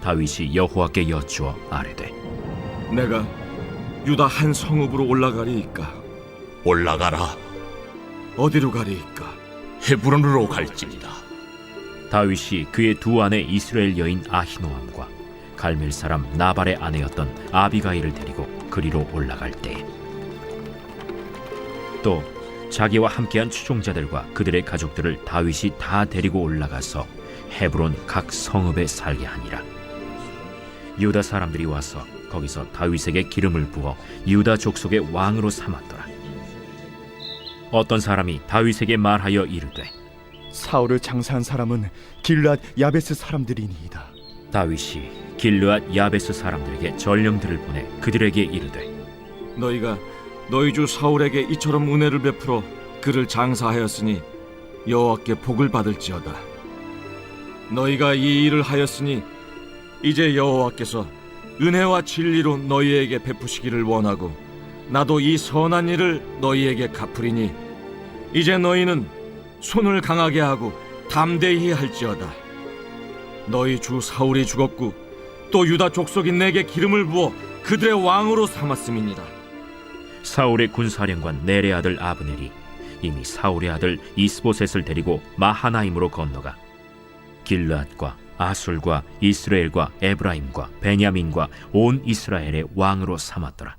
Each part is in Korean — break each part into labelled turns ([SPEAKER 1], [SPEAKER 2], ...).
[SPEAKER 1] 다윗이 여호와께 여쭈어 아뢰되
[SPEAKER 2] 내가 유다 한 성읍으로 올라가리이까?
[SPEAKER 3] 올라가라.
[SPEAKER 2] 어디로 가리이까?
[SPEAKER 3] 헤브론으로 갈지니라.
[SPEAKER 1] 다윗이 그의 두 아내 이스라엘 여인 아히노암과 갈멜 사람 나발의 아내였던 아비가일을 데리고 그리로 올라갈 때에 또 자기와 함께한 추종자들과 그들의 가족들을 다윗이 다 데리고 올라가서 헤브론 각 성읍에 살게 하니라. 유다 사람들이 와서 거기서 다윗에게 기름을 부어 유다 족속의 왕으로 삼았더라. 어떤 사람이 다윗에게 말하여 이르되
[SPEAKER 4] 사울을 장사한 사람은 길앗 야베스 사람들이니이다.
[SPEAKER 1] 다윗이 길르앗 야베스 사람들에게 전령들을 보내 그들에게 이르되
[SPEAKER 2] 너희가 너희 주 사울에게 이처럼 은혜를 베풀어 그를 장사하였으니 여호와께 복을 받을지어다. 너희가 이 일을 하였으니 이제 여호와께서 은혜와 진리로 너희에게 베푸시기를 원하고 나도 이 선한 일을 너희에게 갚으리니 이제 너희는 손을 강하게 하고 담대히 할지어다. 너희 주 사울이 죽었고 또 유다 족속이 내게 기름을 부어 그들의 왕으로 삼았음이니라.
[SPEAKER 1] 사울의 군사령관 넬의 아들 아브넬이 이미 사울의 아들 이스보셋을 데리고 마하나임으로 건너가 길르앗과 아술과 이스라엘과 에브라임과 베냐민과 온 이스라엘의 왕으로 삼았더라.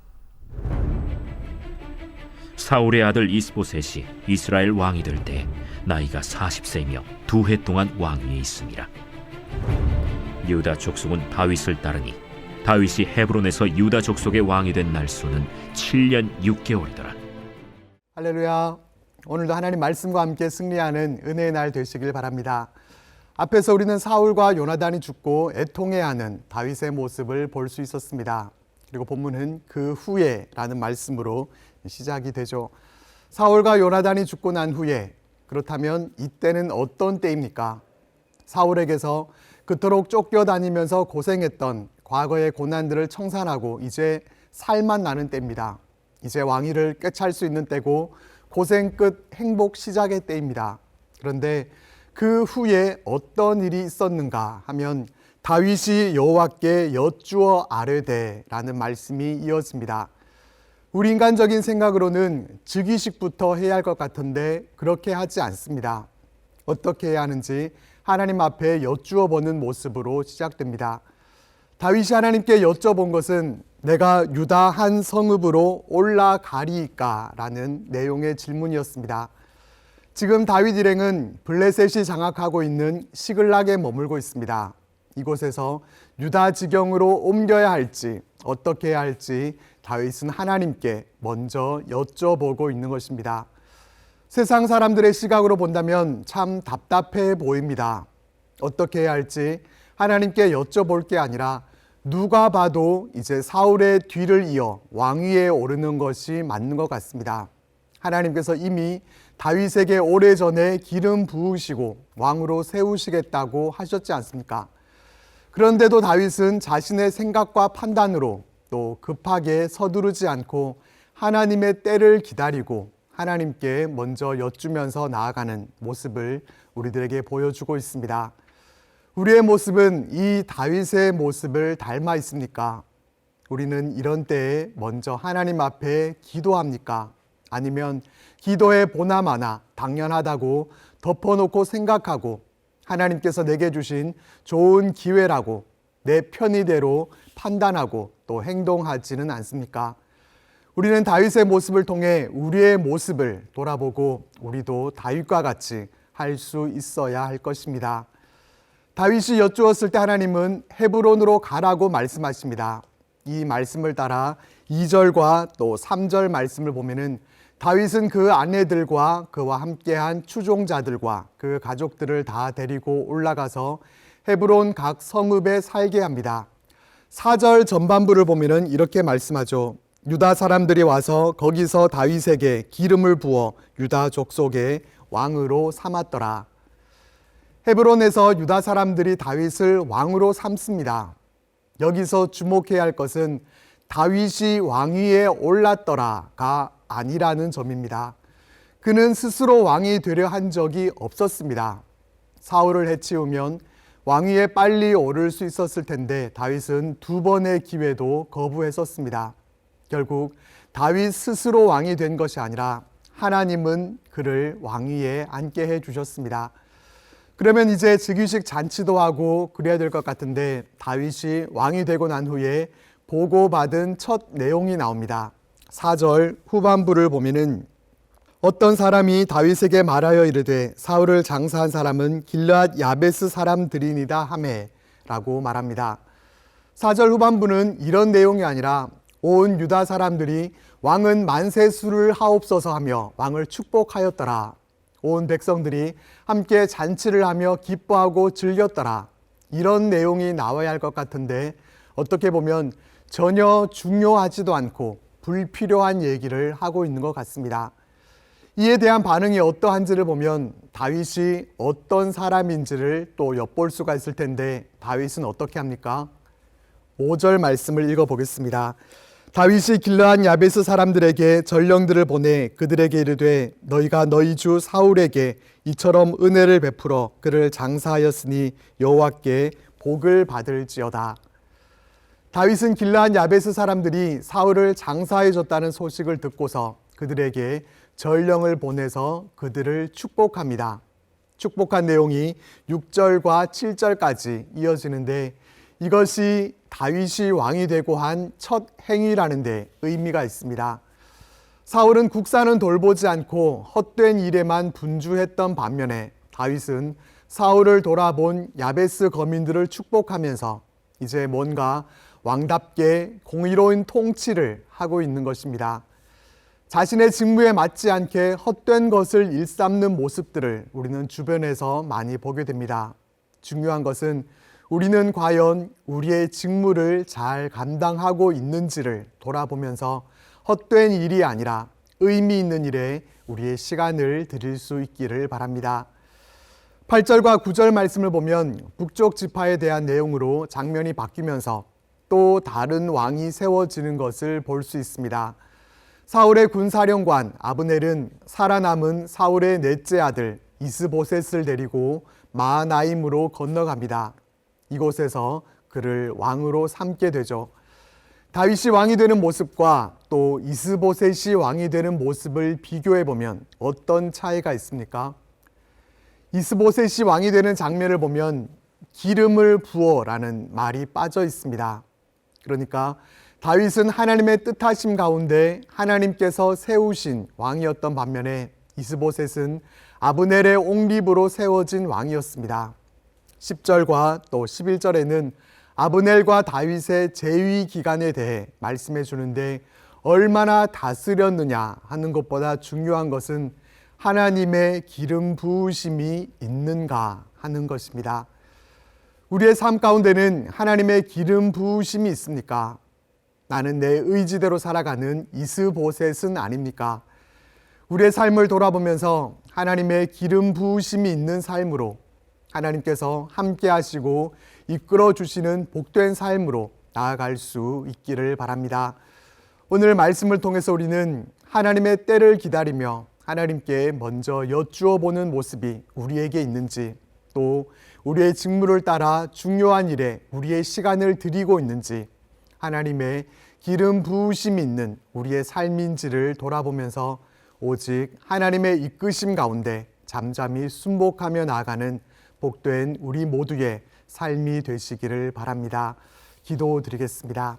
[SPEAKER 1] 사울의 아들 이스보셋이 이스라엘 왕이 될 때 나이가 40세이며 2해 동안 왕위에 있음이라. 유다 족속은 다윗을 따르니 다윗이 헤브론에서 유다 족속의 왕이 된 날수는 7년 6개월이더라.
[SPEAKER 5] 할렐루야. 오늘도 하나님 말씀과 함께 승리하는 은혜의 날 되시길 바랍니다. 앞에서 우리는 사울과 요나단이 죽고 애통해하는 다윗의 모습을 볼 수 있었습니다. 그리고 본문은 그 후에라는 말씀으로 시작이 되죠. 사울과 요나단이 죽고 난 후에, 그렇다면 이때는 어떤 때입니까? 사울에게서 그토록 쫓겨다니면서 고생했던 과거의 고난들을 청산하고 이제 살만 나는 때입니다. 이제 왕위를 꿰찰 수 있는 때고 고생 끝 행복 시작의 때입니다. 그런데 그 후에 어떤 일이 있었는가 하면 다윗이 여호와께 여쭈어 아뢰되라는 말씀이 이어집니다. 우리 인간적인 생각으로는 즉위식부터 해야 할 것 같은데 그렇게 하지 않습니다. 어떻게 해야 하는지 하나님 앞에 여쭈어 보는 모습으로 시작됩니다. 다윗이 하나님께 여쭤본 것은 내가 유다 한 성읍으로 올라가리이까? 라는 내용의 질문이었습니다. 지금 다윗 일행은 블레셋이 장악하고 있는 시글락에 머물고 있습니다. 이곳에서 유다 지경으로 옮겨야 할지 어떻게 해야 할지 다윗은 하나님께 먼저 여쭤보고 있는 것입니다. 세상 사람들의 시각으로 본다면 참 답답해 보입니다. 어떻게 해야 할지 하나님께 여쭤볼 게 아니라 누가 봐도 이제 사울의 뒤를 이어 왕위에 오르는 것이 맞는 것 같습니다. 하나님께서 이미 다윗에게 오래전에 기름 부으시고 왕으로 세우시겠다고 하셨지 않습니까? 그런데도 다윗은 자신의 생각과 판단으로 또 급하게 서두르지 않고 하나님의 때를 기다리고 하나님께 먼저 여쭈면서 나아가는 모습을 우리들에게 보여주고 있습니다. 우리의 모습은 이 다윗의 모습을 닮아 있습니까? 우리는 이런 때에 먼저 하나님 앞에 기도합니까? 아니면 기도의 보나마나 당연하다고 덮어놓고 생각하고 하나님께서 내게 주신 좋은 기회라고 내 편의대로 판단하고 또 행동하지는 않습니까? 우리는 다윗의 모습을 통해 우리의 모습을 돌아보고 우리도 다윗과 같이 할 수 있어야 할 것입니다. 다윗이 여쭈었을 때 하나님은 헤브론으로 가라고 말씀하십니다. 이 말씀을 따라 2절과 또 3절 말씀을 보면은 다윗은 그 아내들과 그와 함께한 추종자들과 그 가족들을 다 데리고 올라가서 헤브론 각 성읍에 살게 합니다. 4절 전반부를 보면은 이렇게 말씀하죠. 유다 사람들이 와서 거기서 다윗에게 기름을 부어 유다 족속의 왕으로 삼았더라. 헤브론에서 유다 사람들이 다윗을 왕으로 삼습니다. 여기서 주목해야 할 것은 다윗이 왕위에 올랐더라가 아니라는 점입니다. 그는 스스로 왕이 되려 한 적이 없었습니다. 사울을 해치우면 왕위에 빨리 오를 수 있었을 텐데 다윗은 두 번의 기회도 거부했었습니다. 결국 다윗 스스로 왕이 된 것이 아니라 하나님은 그를 왕위에 앉게 해 주셨습니다. 그러면 이제 즉위식 잔치도 하고 그래야 될 것 같은데 다윗이 왕이 되고 난 후에 보고받은 첫 내용이 나옵니다. 4절 후반부를 보면은 어떤 사람이 다윗에게 말하여 이르되 사울을 장사한 사람은 길르앗 야베스 사람들이니라 하매라고 말합니다. 4절 후반부는 이런 내용이 아니라 온 유다 사람들이 왕은 만세수를 하옵소서 하며 왕을 축복하였더라. 온 백성들이 함께 잔치를 하며 기뻐하고 즐겼더라. 이런 내용이 나와야 할 것 같은데 어떻게 보면 전혀 중요하지도 않고 불필요한 얘기를 하고 있는 것 같습니다. 이에 대한 반응이 어떠한지를 보면 다윗이 어떤 사람인지를 또 엿볼 수가 있을 텐데 다윗은 어떻게 합니까? 5절 말씀을 읽어보겠습니다. 다윗이 길르앗 야베스 사람들에게 전령들을 보내 그들에게 이르되 너희가 너희 주 사울에게 이처럼 은혜를 베풀어 그를 장사하였으니 여호와께 복을 받을지어다. 다윗은 길르앗 야베스 사람들이 사울을 장사해 줬다는 소식을 듣고서 그들에게 전령을 보내서 그들을 축복합니다. 축복한 내용이 6절과 7절까지 이어지는데 이것이 다윗이 왕이 되고 한 첫 행위라는 데 의미가 있습니다. 사울은 국사는 돌보지 않고 헛된 일에만 분주했던 반면에 다윗은 사울을 돌아본 야베스 거민들을 축복하면서 이제 뭔가 왕답게 공의로운 통치를 하고 있는 것입니다. 자신의 직무에 맞지 않게 헛된 것을 일삼는 모습들을 우리는 주변에서 많이 보게 됩니다. 중요한 것은 우리는 과연 우리의 직무를 잘 감당하고 있는지를 돌아보면서 헛된 일이 아니라 의미 있는 일에 우리의 시간을 드릴 수 있기를 바랍니다. 8절과 9절 말씀을 보면 북쪽 지파에 대한 내용으로 장면이 바뀌면서 또 다른 왕이 세워지는 것을 볼 수 있습니다. 사울의 군사령관 아브넬은 살아남은 사울의 넷째 아들 이스보셋을 데리고 마하나임으로 건너갑니다. 이곳에서 그를 왕으로 삼게 되죠. 다윗이 왕이 되는 모습과 또 이스보셋이 왕이 되는 모습을 비교해 보면 어떤 차이가 있습니까? 이스보셋이 왕이 되는 장면을 보면 기름을 부어라는 말이 빠져 있습니다. 그러니까 다윗은 하나님의 뜻하심 가운데 하나님께서 세우신 왕이었던 반면에 이스보셋은 아브넬의 옹립으로 세워진 왕이었습니다. 10절과 또 11절에는 아브넬과 다윗의 재위 기간에 대해 말씀해 주는데 얼마나 다스렸느냐 하는 것보다 중요한 것은 하나님의 기름 부으심이 있는가 하는 것입니다. 우리의 삶 가운데는 하나님의 기름 부으심이 있습니까? 나는 내 의지대로 살아가는 이스보셋은 아닙니까? 우리의 삶을 돌아보면서 하나님의 기름 부으심이 있는 삶으로 하나님께서 함께 하시고 이끌어 주시는 복된 삶으로 나아갈 수 있기를 바랍니다. 오늘 말씀을 통해서 우리는 하나님의 때를 기다리며 하나님께 먼저 여쭈어 보는 모습이 우리에게 있는지, 또 우리의 직무를 따라 중요한 일에 우리의 시간을 드리고 있는지, 하나님의 기름 부으심이 있는 우리의 삶인지를 돌아보면서 오직 하나님의 이끄심 가운데 잠잠히 순복하며 나아가는 복된 우리 모두의 삶이 되시기를 바랍니다. 기도드리겠습니다.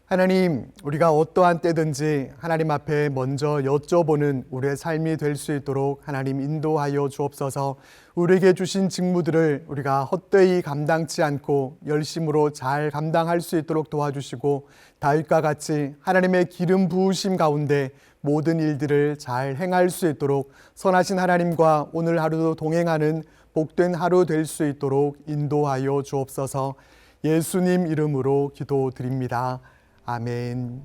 [SPEAKER 5] 하나님, 우리가 어떠한 때든지 하나님 앞에 먼저 여쭤보는 우리의 삶이 될 수 있도록 하나님 인도하여 주옵소서. 우리에게 주신 직무들을 우리가 헛되이 감당치 않고 열심으로 잘 감당할 수 있도록 도와주시고 다윗과 같이 하나님의 기름 부으심 가운데 모든 일들을 잘 행할 수 있도록 선하신 하나님과 오늘 하루도 동행하는 복된 하루 될 수 있도록 인도하여 주옵소서. 예수님 이름으로 기도드립니다. 아멘.